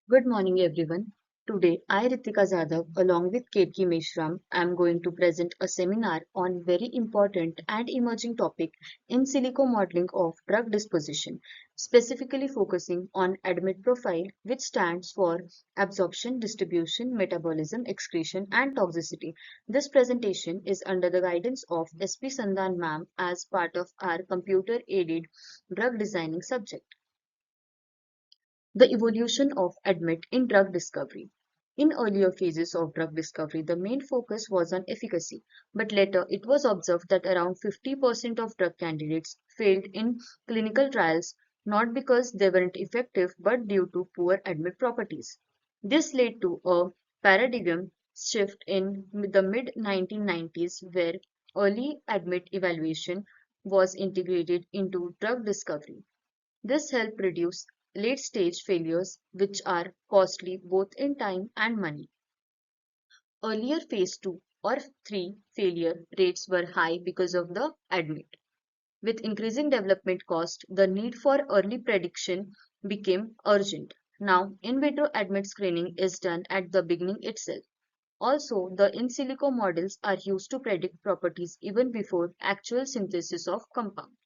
Good morning, everyone. Today, I, Ritika Jadhav, along with Ketki Meshram, am going to present a seminar on very important and emerging topic in silico modeling of drug disposition, specifically focusing on ADMET profile, which stands for absorption, distribution, metabolism, excretion, and toxicity. This presentation is under the guidance of S.P. Sandhan ma'am as part of our computer-aided drug designing subject. The evolution of ADMET in drug discovery. In earlier phases of drug discovery, the main focus was on efficacy, but later it was observed that around 50% of drug candidates failed in clinical trials not because they weren't effective but due to poor ADMET properties. This led to a paradigm shift in the mid 1990s where early ADMET evaluation was integrated into drug discovery. This helped reduce late-stage failures, which are costly both in time and money. Earlier phase 2 or 3 failure rates were high because of the ADMET. With increasing development cost, the need for early prediction became urgent. Now, in vitro ADMET screening is done at the beginning itself. Also, the in silico models are used to predict properties even before actual synthesis of compound.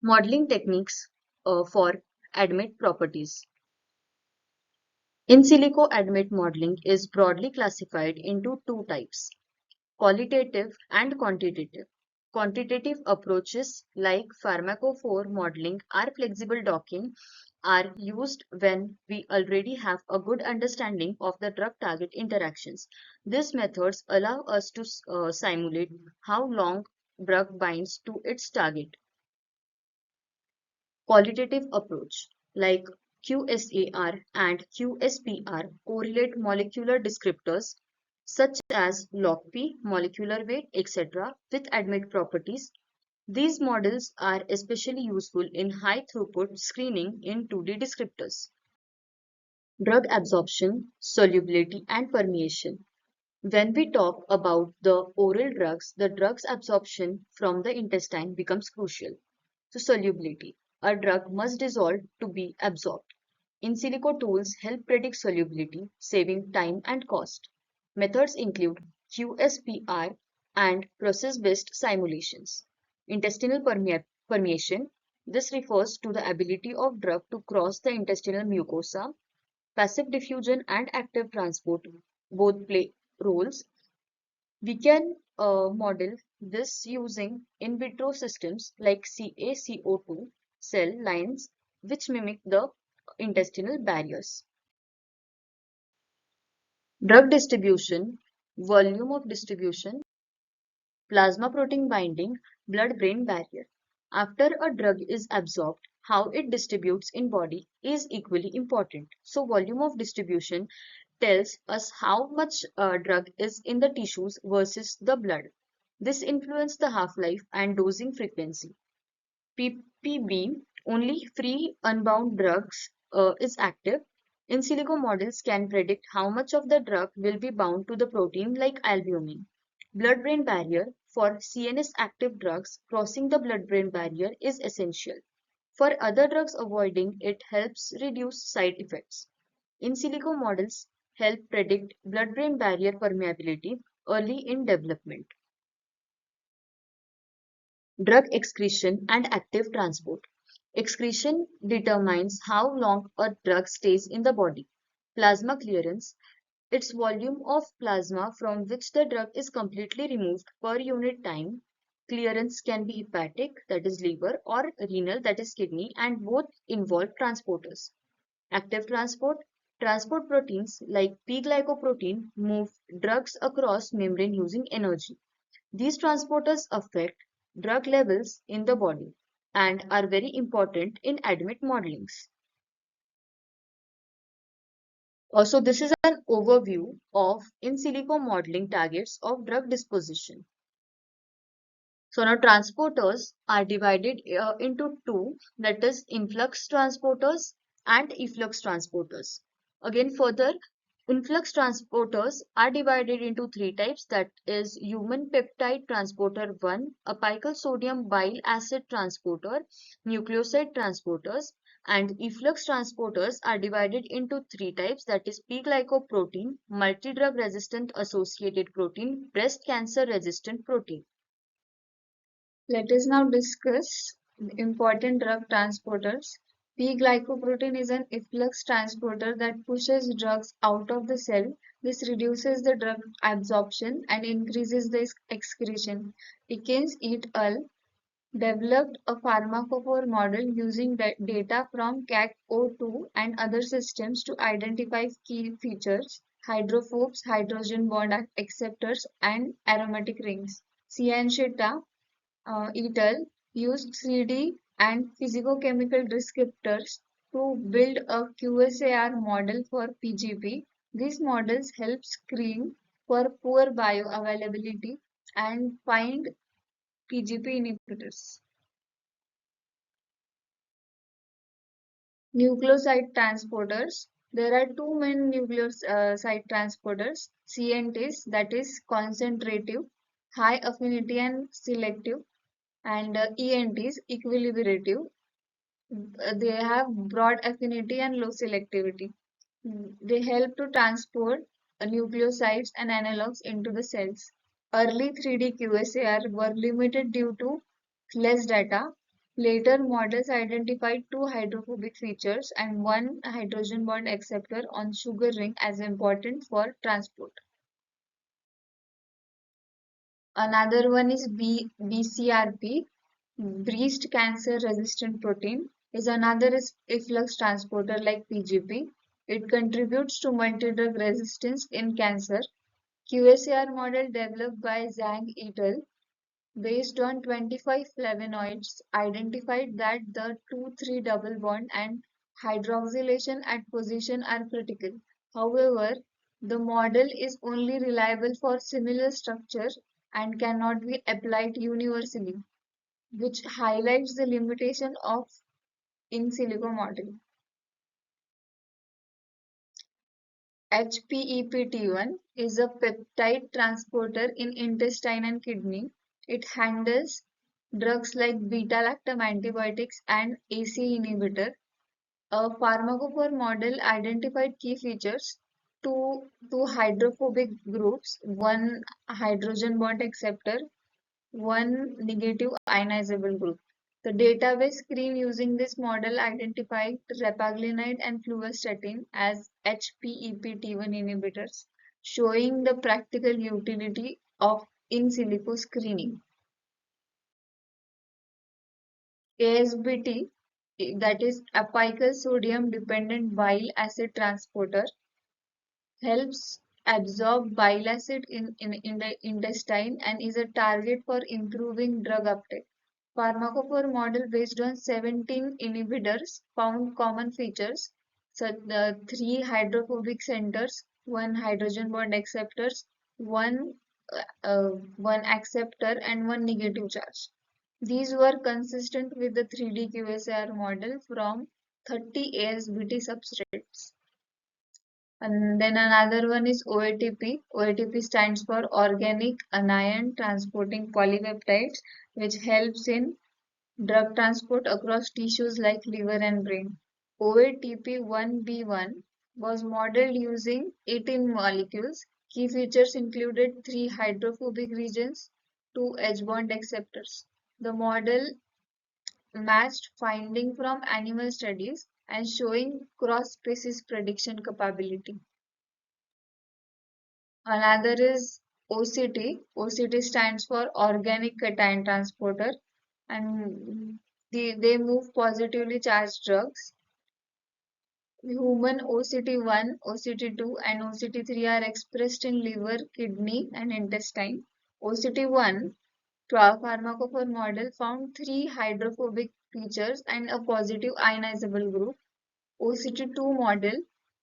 Modeling techniques for ADMET properties. In silico ADMET modeling is broadly classified into two types, qualitative and quantitative. Quantitative approaches like pharmacophore modeling or flexible docking are used when we already have a good understanding of the drug target interactions. These methods allow us to simulate how long drug binds to its target. Qualitative approach like QSAR and QSPR correlate molecular descriptors such as log-P, molecular weight, etc. with ADMET properties. These models are especially useful in high-throughput screening in 2D descriptors. Drug absorption, solubility, and permeation. When we talk about the oral drugs, the drug's absorption from the intestine becomes crucial. So solubility. A drug must dissolve to be absorbed. In silico tools help predict solubility, saving time and cost. Methods include QSPR and process-based simulations. Intestinal permeation. This refers to the ability of drug to cross the intestinal mucosa. Passive diffusion and active transport both play roles. We can model this using in vitro systems like CaCO2 cell lines which mimic the intestinal barriers. Drug distribution, volume of distribution, plasma protein binding, blood-brain barrier. After a drug is absorbed, how it distributes in body is equally important. So volume of distribution tells us how much drug is in the tissues versus the blood. This influences the half-life and dosing frequency. PPB, only free unbound drugs is active. In silico models can predict how much of the drug will be bound to the protein like albumin. Blood-brain barrier for CNS active drugs crossing the blood-brain barrier is essential. For other drugs avoiding it helps reduce side effects. In silico models help predict blood-brain barrier permeability early in development. Drug excretion and active transport. Excretion determines how long a drug stays in the body. Plasma clearance, its volume of plasma from which the drug is completely removed per unit time. Clearance can be hepatic, that is liver, or renal, that is kidney, and both involve transporters. Active transport, transport proteins like P-glycoprotein move drugs across membrane using energy. These transporters affect drug levels in the body and are very important in ADMET modelings. Also, this is an overview of in silico modeling targets of drug disposition. So now transporters are divided into two, that is influx transporters and efflux transporters. Again, further, influx transporters are divided into three types, that is human peptide transporter 1, apical sodium bile acid transporter, nucleoside transporters. And efflux transporters are divided into three types, that is P-glycoprotein, multi-drug resistant associated protein, breast cancer resistant protein. Let us now discuss the important drug transporters. P-glycoprotein is an efflux transporter that pushes drugs out of the cell. This reduces the drug absorption and increases the excretion. Dickens et al. Developed a pharmacophore model using data from CAC-O2 and other systems to identify key features, hydrophobes, hydrogen bond acceptors, and aromatic rings. Cianchetta et al. Used 3D and physicochemical descriptors to build a QSAR model for PGP. These models help screen for poor bioavailability and find PGP inhibitors. Nucleoside transporters. There are two main nucleoside transporters, CNTs, that is concentrative, high affinity and selective, and ENTs, equilibrative. They have broad affinity and low selectivity. They help to transport nucleosides and analogs into the cells. Early 3D QSAR were limited due to less data. Later models identified two hydrophobic features and one hydrogen bond acceptor on sugar ring as important for transport. Another one is BCRP, breast cancer resistant protein, is another efflux transporter like PGP. It contributes to multi-drug resistance in cancer. QSAR model developed by Zhang et al. Based on 25 flavonoids identified that the 2,3 double bond and hydroxylation at position are critical. However, the model is only reliable for similar structure and cannot be applied universally, which highlights the limitation of in silico model. HPEPT1 is a peptide transporter in intestine and kidney. It handles drugs like beta-lactam antibiotics and AC inhibitor. A pharmacophore model identified key features: two hydrophobic groups, one hydrogen bond acceptor, one negative ionizable group. The database screen using this model identified repaglinide and fluvastatin as HPEPT1 inhibitors, showing the practical utility of in silico screening. ASBT, that is apical sodium dependent bile acid transporter, helps absorb bile acid in the intestine and is a target for improving drug uptake. Pharmacophore model based on 17 inhibitors found common features, such the three hydrophobic centers, one hydrogen bond acceptors, one one acceptor, and one negative charge. These were consistent with the 3D QSAR model from 30 ASBT substrates. And then another one is OATP. OATP stands for Organic Anion Transporting Polypeptides, which helps in drug transport across tissues like liver and brain. OATP1B1 was modeled using 18 molecules. Key features included three hydrophobic regions, two H-bond acceptors. The model matched finding from animal studies and showing cross-species prediction capability. Another is OCT. OCT stands for Organic Cation Transporter, and they move positively charged drugs. Human OCT1, OCT2, and OCT3 are expressed in liver, kidney, and intestine. OCT1 pharmacophore model found three hydrophobic features and a positive ionizable group. OCT2 model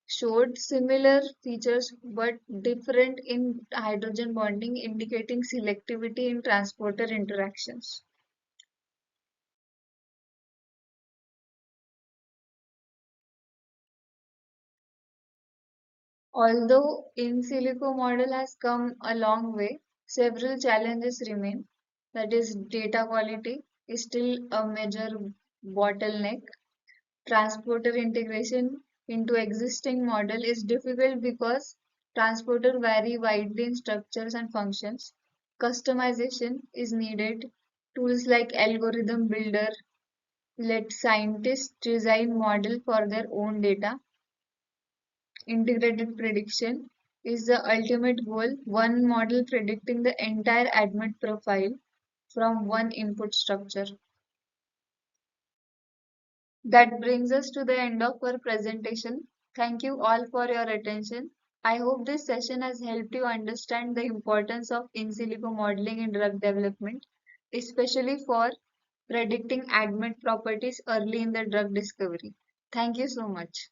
showed similar features but different in hydrogen bonding, indicating selectivity in transporter interactions. Although in silico model has come a long way, several challenges remain. That is, data quality is still a major bottleneck. Transporter integration into existing model is difficult because transporter vary widely in structures and functions. Customization is needed. Tools like algorithm builder let scientists design model for their own data. Integrated prediction is the ultimate goal, one model predicting the entire ADMET profile from one input structure. That brings us to the end of our presentation. Thank you all for your attention. I hope this session has helped you understand the importance of in silico modeling in drug development, especially for predicting ADMET properties early in the drug discovery. Thank you so much.